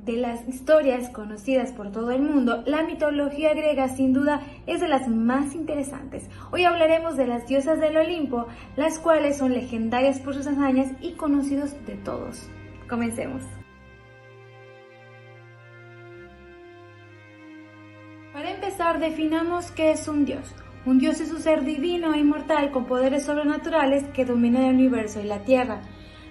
De las historias conocidas por todo el mundo, la mitología griega sin duda es de las más interesantes. Hoy hablaremos de las diosas del Olimpo, las cuales son legendarias por sus hazañas y conocidos de todos. Comencemos. Para empezar, definamos qué es un dios. Un dios es un ser divino e inmortal con poderes sobrenaturales que domina el universo y la tierra,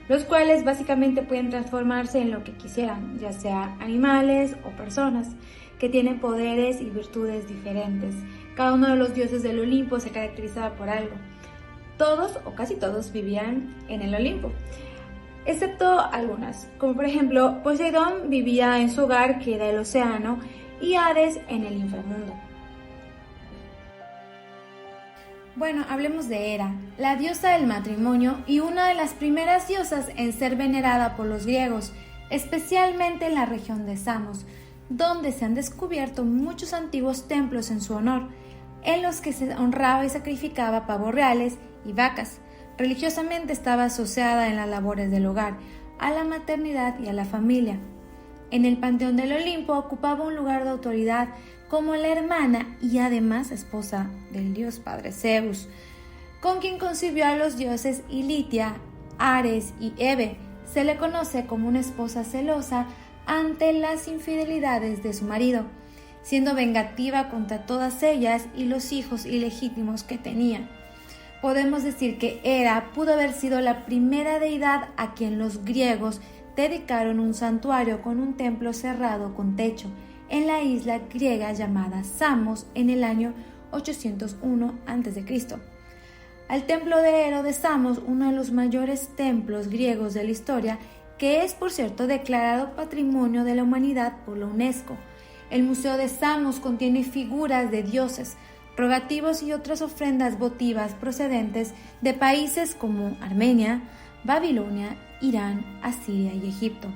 los cuales básicamente pueden transformarse en lo que quisieran, ya sea animales o personas, que tienen poderes y virtudes diferentes. Cada uno de los dioses del Olimpo se caracterizaba por algo. Todos o casi todos vivían en el Olimpo, excepto algunas, como por ejemplo Poseidón vivía en su hogar, que era el océano, y Hades en el inframundo. Bueno, hablemos de Hera, la diosa del matrimonio y una de las primeras diosas en ser venerada por los griegos, especialmente en la región de Samos, donde se han descubierto muchos antiguos templos en su honor, en los que se honraba y sacrificaba pavos reales y vacas. Religiosamente estaba asociada en las labores del hogar, a la maternidad y a la familia. En el panteón del Olimpo ocupaba un lugar de autoridad como la hermana y además esposa del dios padre Zeus, con quien concibió a los dioses Ilitia, Ares y Hebe. Se le conoce como una esposa celosa ante las infidelidades de su marido, siendo vengativa contra todas ellas y los hijos ilegítimos que tenía. Podemos decir que Hera pudo haber sido la primera deidad a quien los griegos dedicaron un santuario con un templo cerrado con techo en la isla griega llamada Samos en el año 801 a.C. Al templo de Hera de Samos, uno de los mayores templos griegos de la historia, que es por cierto declarado Patrimonio de la Humanidad por la UNESCO. El Museo de Samos contiene figuras de dioses, rogativos y otras ofrendas votivas procedentes de países como Armenia, Babilonia, Irán, Asiria y Egipto.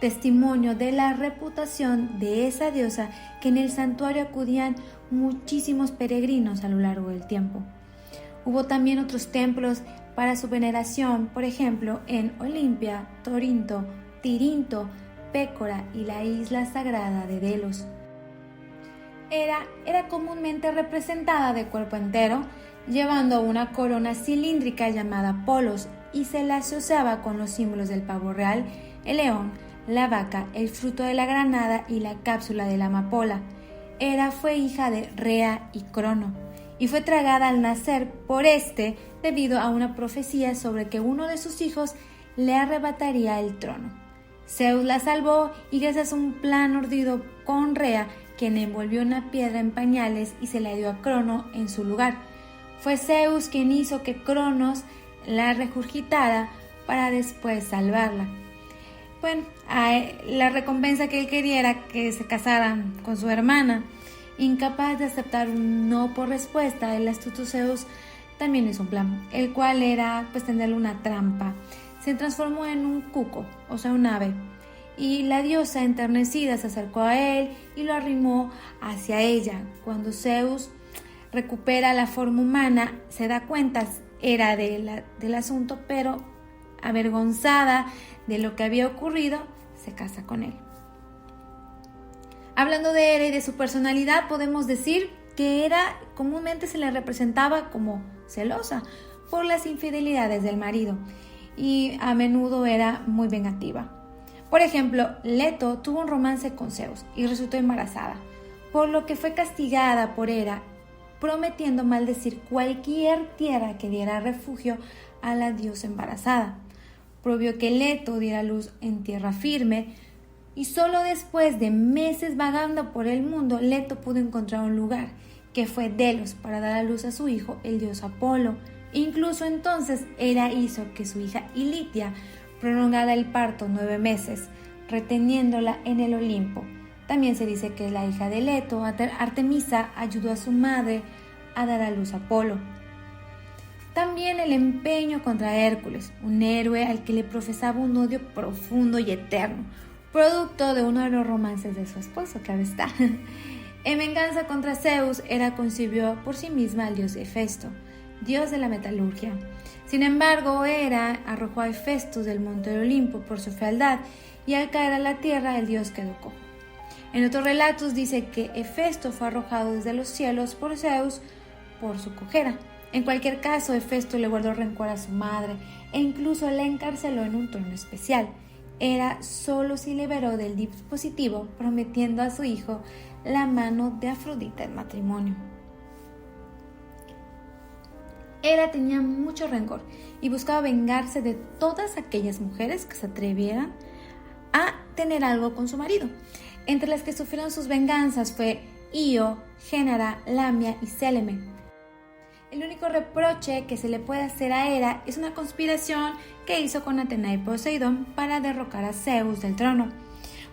Testimonio de la reputación de esa diosa, que en el santuario acudían muchísimos peregrinos a lo largo del tiempo. Hubo también otros templos para su veneración, por ejemplo en Olimpia, Torinto, Tirinto, Pécora y la isla sagrada de Delos. Hera era comúnmente representada de cuerpo entero, llevando una corona cilíndrica llamada polos, y se la asociaba con los símbolos del pavo real, el león, la vaca, el fruto de la granada y la cápsula de la amapola. Hera fue hija de Rea y Crono, y fue tragada al nacer por debido a una profecía sobre que uno de sus hijos le arrebataría el trono. Zeus la salvó y gracias a un plan urdido con Rea, quien envolvió una piedra en pañales y se la dio a Crono en su lugar. Fue Zeus quien hizo que Cronos la regurgitara para después salvarla. Bueno, la recompensa que él quería era que se casaran con su hermana. Incapaz de aceptar un no por respuesta, el astuto Zeus también hizo un plan, el cual era tenderle una trampa. Se transformó en un cuco, o sea un ave, y la diosa enternecida se acercó a él y lo arrimó hacia ella. Cuando Zeus recupera la forma humana, se da cuenta era del asunto, pero avergonzada de lo que había ocurrido, se casa con él. Hablando de Hera y de su personalidad, podemos decir que Hera comúnmente se le representaba como celosa por las infidelidades del marido y a menudo era muy vengativa. Por ejemplo, Leto tuvo un romance con Zeus y resultó embarazada, por lo que fue castigada por Hera, prometiendo maldecir cualquier tierra que diera refugio a la diosa embarazada. Prohibió que Leto diera luz en tierra firme, y solo después de meses vagando por el mundo, Leto pudo encontrar un lugar, que fue Delos, para dar a luz a su hijo, el dios Apolo. Incluso entonces Hera hizo que su hija Ilitia prolongara el parto 9 meses, reteniéndola en el Olimpo. También se dice que la hija de Leto, Artemisa, ayudó a su madre a dar a luz a Apolo. También el empeño contra Hércules, un héroe al que le profesaba un odio profundo y eterno, producto de uno de los romances de su esposo, claro está. En venganza contra Zeus, Hera concibió por sí misma al dios Hefesto, dios de la metalurgia. Sin embargo, Hera arrojó a Hefesto del monte del Olimpo por su fealdad y al caer a la tierra el dios quedó cojo. En otros relatos dice que Hefesto fue arrojado desde los cielos por Zeus por su cojera. En cualquier caso, Hefesto le guardó rencor a su madre e incluso la encarceló en un trono especial. Hera solo se liberó del dispositivo prometiendo a su hijo la mano de Afrodita en matrimonio. Hera tenía mucho rencor y buscaba vengarse de todas aquellas mujeres que se atrevieran a tener algo con su marido. Entre las que sufrieron sus venganzas fue Io, Génara, Lamia y Céleme. El único reproche que se le puede hacer a Hera es una conspiración que hizo con Atena y Poseidón para derrocar a Zeus del trono,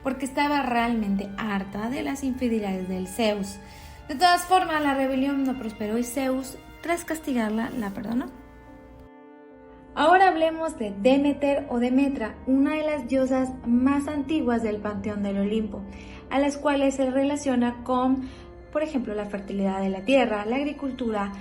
porque estaba realmente harta de las infidelidades del Zeus. De todas formas, la rebelión no prosperó y Zeus, tras castigarla, la perdonó. Ahora hablemos de Demeter o Demetra, una de las diosas más antiguas del panteón del Olimpo, a las cuales se relaciona con, por ejemplo, la fertilidad de la tierra, la agricultura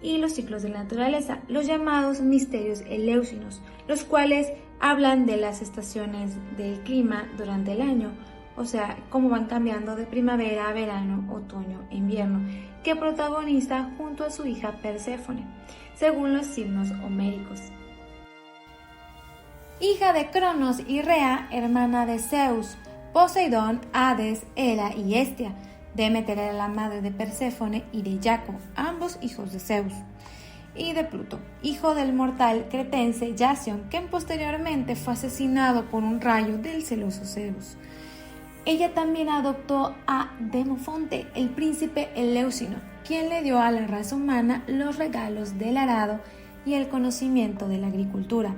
y los ciclos de la naturaleza, los llamados misterios eleusinos, los cuales hablan de las estaciones del clima durante el año, o sea, cómo van cambiando de primavera a verano, otoño e invierno, que protagoniza junto a su hija Perséfone, según los signos homéricos. Hija de Cronos y Rea, hermana de Zeus, Poseidón, Hades, Hera y Hestia. Demeter era la madre de Perséfone y de Yaco, ambos hijos de Zeus, y de Pluto, hijo del mortal cretense Yación, quien posteriormente fue asesinado por un rayo del celoso Zeus. Ella también adoptó a Demofonte, el príncipe eleusino, quien le dio a la raza humana los regalos del arado y el conocimiento de la agricultura.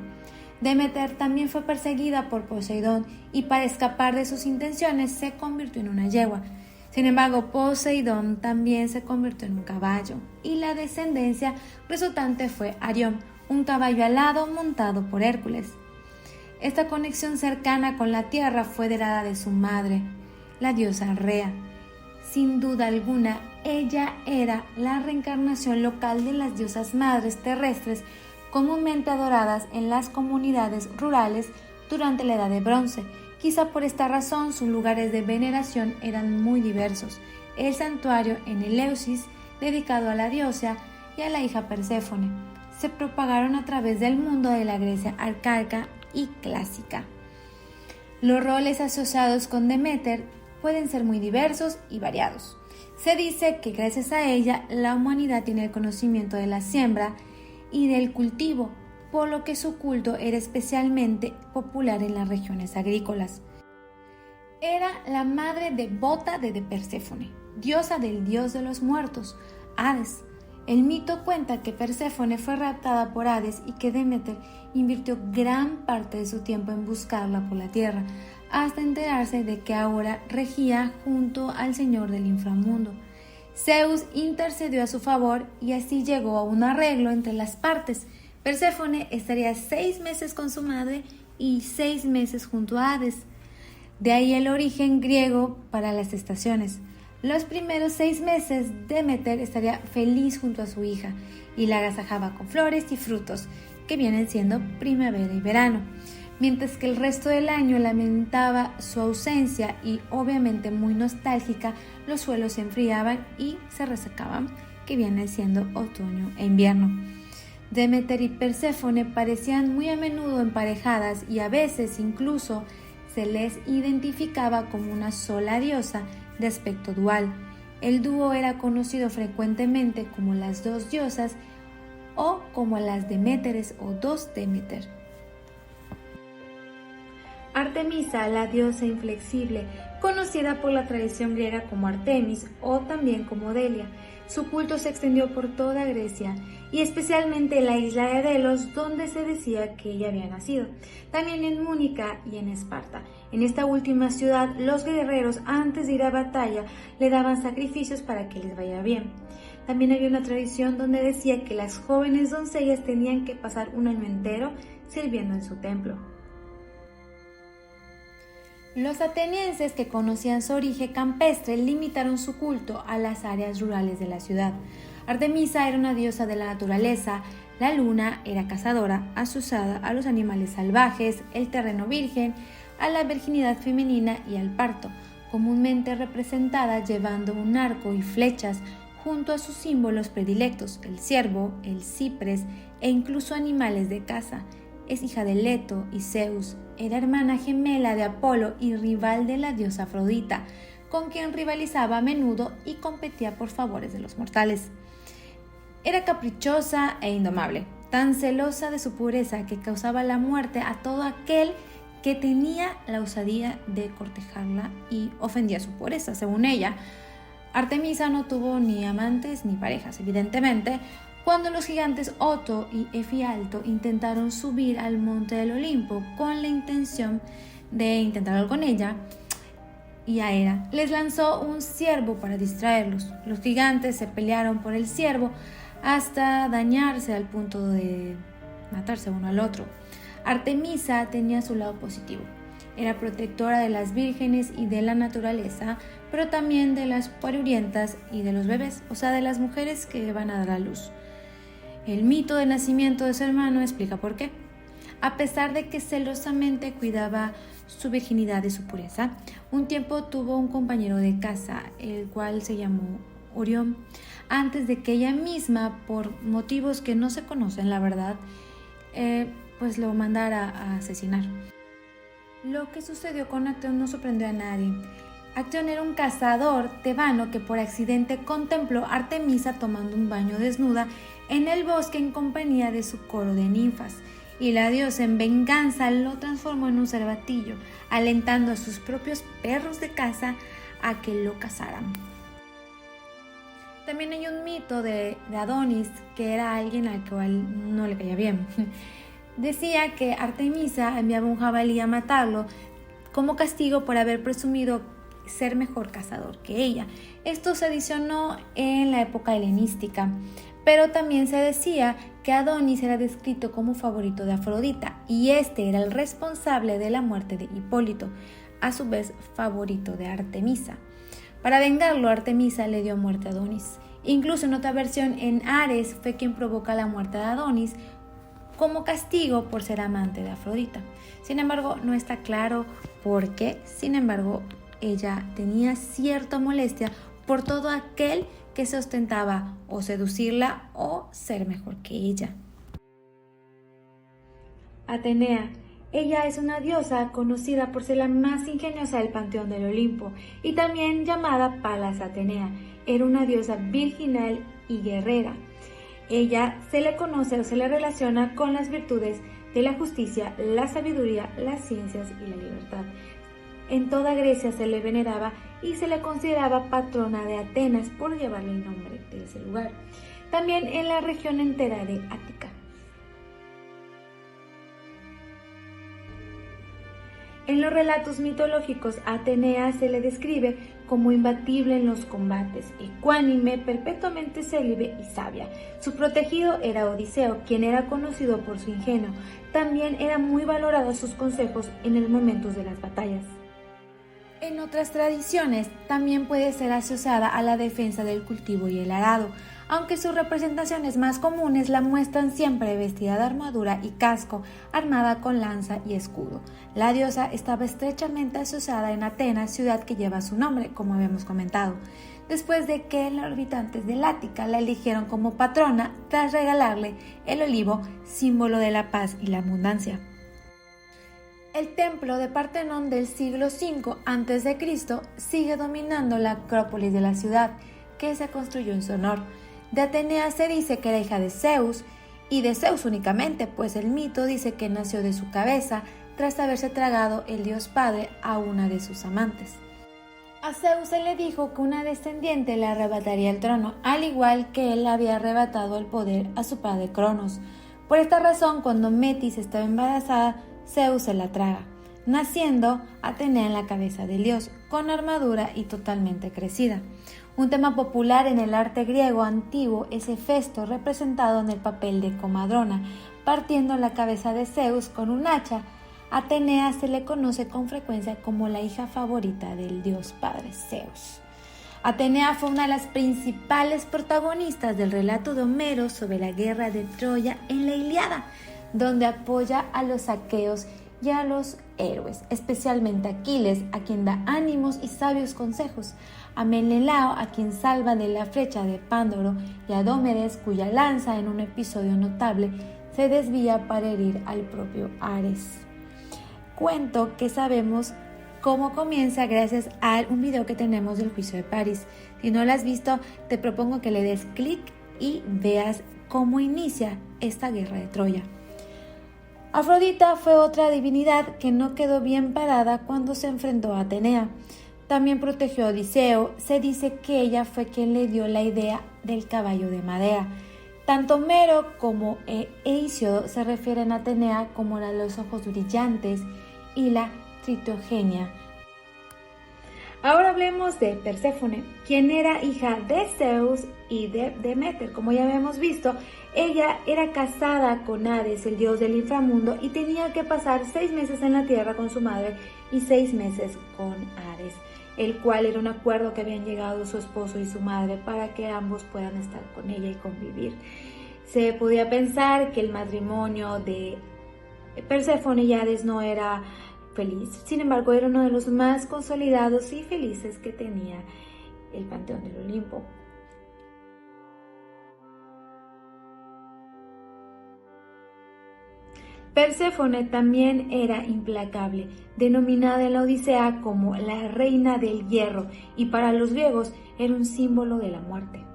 Demeter también fue perseguida por Poseidón y para escapar de sus intenciones se convirtió en una yegua. Sin embargo, Poseidón también se convirtió en un caballo y la descendencia resultante fue Arión, un caballo alado montado por Hércules. Esta conexión cercana con la tierra fue heredada de su madre, la diosa Rea. Sin duda alguna, ella era la reencarnación local de las diosas madres terrestres comúnmente adoradas en las comunidades rurales durante la Edad de Bronce. Quizá por esta razón sus lugares de veneración eran muy diversos. El santuario en Eleusis, dedicado a la diosa y a la hija Perséfone, se propagaron a través del mundo de la Grecia arcaica y clásica. Los roles asociados con Demeter pueden ser muy diversos y variados. Se dice que gracias a ella la humanidad tiene el conocimiento de la siembra y del cultivo, por lo que su culto era especialmente popular en las regiones agrícolas. Era la madre devota de Perséfone, diosa del dios de los muertos, Hades. El mito cuenta que Perséfone fue raptada por Hades y que Demeter invirtió gran parte de su tiempo en buscarla por la tierra, hasta enterarse de que ahora regía junto al señor del inframundo. Zeus intercedió a su favor y así llegó a un arreglo entre las partes. Perséfone estaría 6 meses con su madre y 6 meses junto a Hades. De ahí el origen griego para las estaciones. Los primeros 6 meses, Demeter estaría feliz junto a su hija y la agasajaba con flores y frutos, que vienen siendo primavera y verano, mientras que el resto del año lamentaba su ausencia y, obviamente muy nostálgica, los suelos se enfriaban y se resecaban, que viene siendo otoño e invierno. Demeter y Perséfone parecían muy a menudo emparejadas y a veces incluso se les identificaba como una sola diosa de aspecto dual. El dúo era conocido frecuentemente como las dos diosas o como las Deméteres o dos Demeter. Artemisa, la diosa inflexible, conocida por la tradición griega como Artemis o también como Delia. Su culto se extendió por toda Grecia y especialmente en la isla de Delos, donde se decía que ella había nacido. También en Múnica y en Esparta. En esta última ciudad, los guerreros antes de ir a batalla le daban sacrificios para que les vaya bien. También había una tradición donde decía que las jóvenes doncellas tenían que pasar un año entero sirviendo en su templo. Los atenienses, que conocían su origen campestre, limitaron su culto a las áreas rurales de la ciudad. Artemisa era una diosa de la naturaleza, la luna era cazadora, asociada a los animales salvajes, el terreno virgen, a la virginidad femenina y al parto, comúnmente representada llevando un arco y flechas junto a sus símbolos predilectos, el ciervo, el ciprés e incluso animales de caza. Es hija de Leto y Zeus, era hermana gemela de Apolo y rival de la diosa Afrodita, con quien rivalizaba a menudo y competía por favores de los mortales. Era caprichosa e indomable, tan celosa de su pureza que causaba la muerte a todo aquel que tenía la osadía de cortejarla y ofendía su pureza, según ella. Artemisa no tuvo ni amantes ni parejas, evidentemente. Cuando los gigantes Oto y Efialto intentaron subir al monte del Olimpo con la intención de intentar algo con ella, y a Hera les lanzó un ciervo para distraerlos. Los gigantes se pelearon por el ciervo hasta dañarse al punto de matarse uno al otro. Artemisa tenía su lado positivo. Era protectora de las vírgenes y de la naturaleza, pero también de las puerientas y de los bebés, o sea, de las mujeres que van a dar a luz. El mito del nacimiento de su hermano explica por qué. A pesar de que celosamente cuidaba su virginidad y su pureza, un tiempo tuvo un compañero de caza, el cual se llamó Orión, antes de que ella misma, por motivos que no se conocen, la verdad, pues lo mandara a asesinar. Lo que sucedió con Acteón no sorprendió a nadie. Acteón era un cazador tebano que por accidente contempló a Artemisa tomando un baño desnuda en el bosque en compañía de su coro de ninfas, y la diosa en venganza lo transformó en un cervatillo, alentando a sus propios perros de caza a que lo cazaran. También hay un mito de Adonis, que era alguien al cual no le caía bien. Decía que Artemisa enviaba un jabalí a matarlo como castigo por haber presumido ser mejor cazador que ella. Esto se adicionó en la época helenística, pero también se decía que Adonis era descrito como favorito de Afrodita y este era el responsable de la muerte de Hipólito, a su vez favorito de Artemisa. Para vengarlo, Artemisa le dio muerte a Adonis. Incluso en otra versión, en Ares fue quien provoca la muerte de Adonis como castigo por ser amante de Afrodita. Sin embargo, no está claro por qué. Sin embargo, ella tenía cierta molestia por todo aquel que se ostentaba o seducirla o ser mejor que ella. Atenea. Ella es una diosa conocida por ser la más ingeniosa del panteón del Olimpo y también llamada Palas Atenea. Era una diosa virginal y guerrera. Ella se le conoce o se le relaciona con las virtudes de la justicia, la sabiduría, las ciencias y la libertad. En toda Grecia se le veneraba y se le consideraba patrona de Atenas por llevarle el nombre de ese lugar. También en la región entera de Ática. En los relatos mitológicos, a Atenea se le describe como imbatible en los combates, ecuánime, perpetuamente célibe y sabia. Su protegido era Odiseo, quien era conocido por su ingenio. También eran muy valorados sus consejos en los momentos de las batallas. En otras tradiciones, también puede ser asociada a la defensa del cultivo y el arado, aunque sus representaciones más comunes la muestran siempre vestida de armadura y casco, armada con lanza y escudo. La diosa estaba estrechamente asociada en Atenas, ciudad que lleva su nombre, como habíamos comentado, después de que los habitantes de Ática la eligieron como patrona tras regalarle el olivo, símbolo de la paz y la abundancia. El templo de Partenón del siglo V a.C. sigue dominando la acrópolis de la ciudad, que se construyó en su honor. De Atenea se dice que era hija de Zeus, y de Zeus únicamente, pues el mito dice que nació de su cabeza tras haberse tragado el dios padre a una de sus amantes. A Zeus se le dijo que una descendiente le arrebataría el trono, al igual que él había arrebatado el poder a su padre Cronos. Por esta razón, cuando Metis estaba embarazada, Zeus se la traga, naciendo Atenea en la cabeza del dios, con armadura y totalmente crecida. Un tema popular en el arte griego antiguo es Hefesto, representado en el papel de comadrona, partiendo la cabeza de Zeus con un hacha. Atenea se le conoce con frecuencia como la hija favorita del dios padre Zeus. Atenea fue una de las principales protagonistas del relato de Homero sobre la guerra de Troya en la Ilíada, donde apoya a los aqueos y a los héroes, especialmente a Aquiles, a quien da ánimos y sabios consejos, a Menelao, a quien salva de la flecha de Pándoro, y a Dómedes, cuya lanza en un episodio notable se desvía para herir al propio Ares. Cuento que sabemos cómo comienza gracias a un video que tenemos del juicio de París. Si no lo has visto, te propongo que le des clic y veas cómo inicia esta guerra de Troya. Afrodita fue otra divinidad que no quedó bien parada cuando se enfrentó a Atenea. También protegió a Odiseo. Se dice que ella fue quien le dio la idea del caballo de madera. Tanto Homero como Hesíodo se refieren a Atenea como la de los ojos brillantes y la tritogenia. Ahora hablemos de Perséfone, quien era hija de Zeus y de Deméter. Como ya habíamos visto, ella era casada con Hades, el dios del inframundo, y tenía que pasar 6 meses en la tierra con su madre y 6 meses con Hades, el cual era un acuerdo que habían llegado su esposo y su madre para que ambos puedan estar con ella y convivir. Se podía pensar que el matrimonio de Perséfone y Hades no era feliz, sin embargo era uno de los más consolidados y felices que tenía el panteón del Olimpo. Perséfone también era implacable, denominada en la Odisea como la reina del hierro, y para los griegos era un símbolo de la muerte.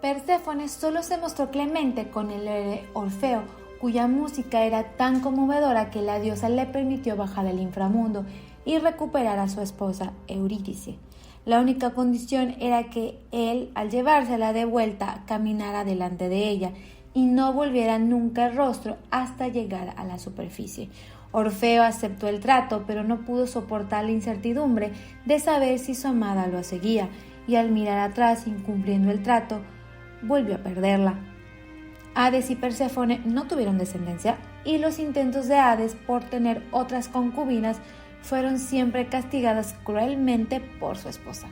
Perséfone solo se mostró clemente con el héroe Orfeo, cuya música era tan conmovedora que la diosa le permitió bajar al inframundo y recuperar a su esposa Eurídice. La única condición era que él, al llevársela de vuelta, caminara delante de ella y no volviera nunca el rostro hasta llegar a la superficie. Orfeo aceptó el trato, pero no pudo soportar la incertidumbre de saber si su amada lo seguía, y al mirar atrás, incumpliendo el trato, volvió a perderla. Hades y Perséfone no tuvieron descendencia, y los intentos de Hades por tener otras concubinas fueron siempre castigadas cruelmente por su esposa,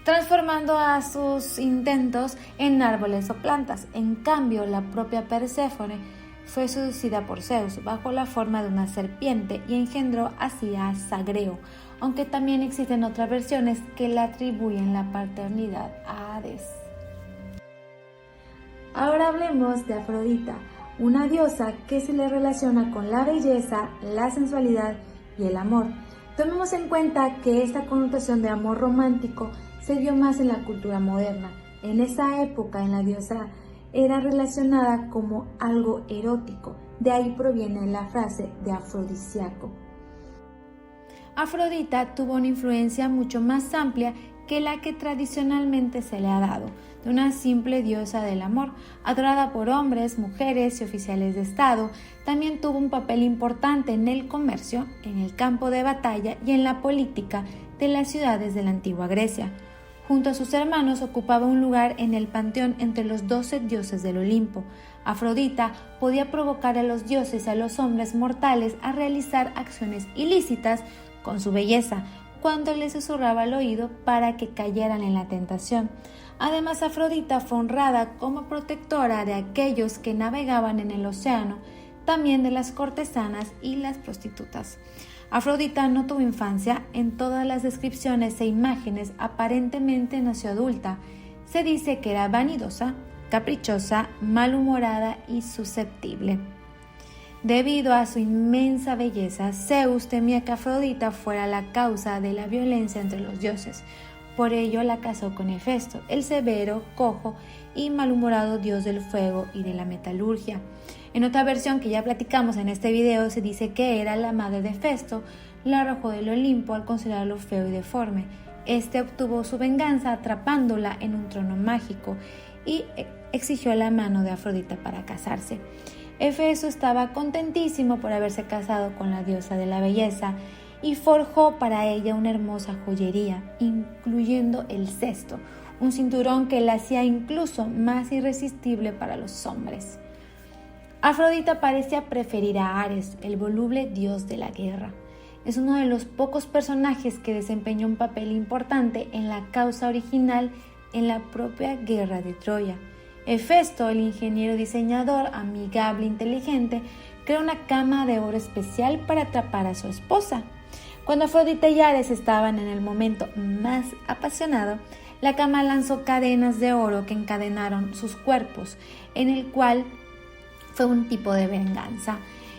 transformando a sus intentos en árboles o plantas. En cambio, la propia Perséfone fue seducida por Zeus bajo la forma de una serpiente y engendró así a Sagreo, aunque también existen otras versiones que le atribuyen la paternidad a Hades. Ahora hablemos de Afrodita, una diosa que se le relaciona con la belleza, la sensualidad y el amor. Tomemos en cuenta que esta connotación de amor romántico se dio más en la cultura moderna. En esa época, en la diosa era relacionada como algo erótico, de ahí proviene la frase de afrodisíaco. Afrodita tuvo una influencia mucho más amplia que la que tradicionalmente se le ha dado, de una simple diosa del amor, adorada por hombres, mujeres y oficiales de Estado. También tuvo un papel importante en el comercio, en el campo de batalla y en la política de las ciudades de la antigua Grecia. Junto a sus hermanos ocupaba un lugar en el panteón entre los 12 dioses del Olimpo. Afrodita podía provocar a los dioses y a los hombres mortales a realizar acciones ilícitas con su belleza, cuando les susurraba al oído para que cayeran en la tentación. Además, Afrodita fue honrada como protectora de aquellos que navegaban en el océano, también de las cortesanas y las prostitutas. Afrodita no tuvo infancia. En todas las descripciones e imágenes aparentemente nació adulta. Se dice que era vanidosa, caprichosa, malhumorada y susceptible. Debido a su inmensa belleza, Zeus temía que Afrodita fuera la causa de la violencia entre los dioses. Por ello la casó con Hefesto, el severo, cojo y malhumorado dios del fuego y de la metalurgia. En otra versión que ya platicamos en este video se dice que era la madre de Hefesto, la arrojó del Olimpo al considerarlo feo y deforme. Este obtuvo su venganza atrapándola en un trono mágico y exigió la mano de Afrodita para casarse. Hefesto estaba contentísimo por haberse casado con la diosa de la belleza y forjó para ella una hermosa joyería, incluyendo el cesto, un cinturón que la hacía incluso más irresistible para los hombres. Afrodita parecía preferir a Ares, el voluble dios de la guerra. Es uno de los pocos personajes que desempeñó un papel importante en la causa original en la propia guerra de Troya. Hefesto, el ingeniero diseñador, amigable e inteligente, creó una cama de oro especial para atrapar a su esposa. Cuando Afrodita y Ares estaban en el momento más apasionado, la cama lanzó cadenas de oro que encadenaron sus cuerpos, en el cual fue un tipo de venganza.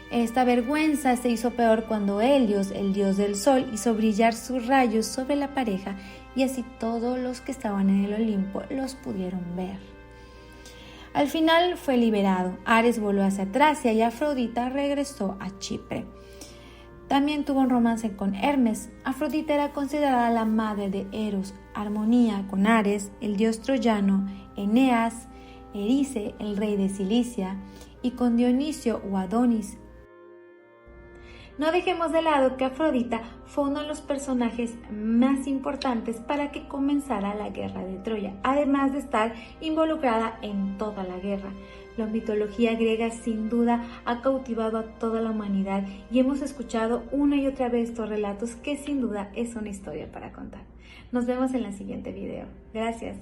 Esta vergüenza se hizo peor cuando Helios, el dios del sol, hizo brillar sus rayos sobre la pareja y así todos los que estaban en el Olimpo los pudieron ver. Al final fue liberado. Ares volvió hacia Tracia y Afrodita regresó a Chipre. También tuvo un romance con Hermes. Afrodita era considerada la madre de Eros, armonía con Ares, el dios troyano, Eneas, Erice, el rey de Cilicia, y con Dionisio o Adonis. No dejemos de lado que Afrodita fue uno de los personajes más importantes para que comenzara la guerra de Troya, además de estar involucrada en toda la guerra. La mitología griega sin duda ha cautivado a toda la humanidad y hemos escuchado una y otra vez estos relatos que sin duda es una historia para contar. Nos vemos en el siguiente video. Gracias.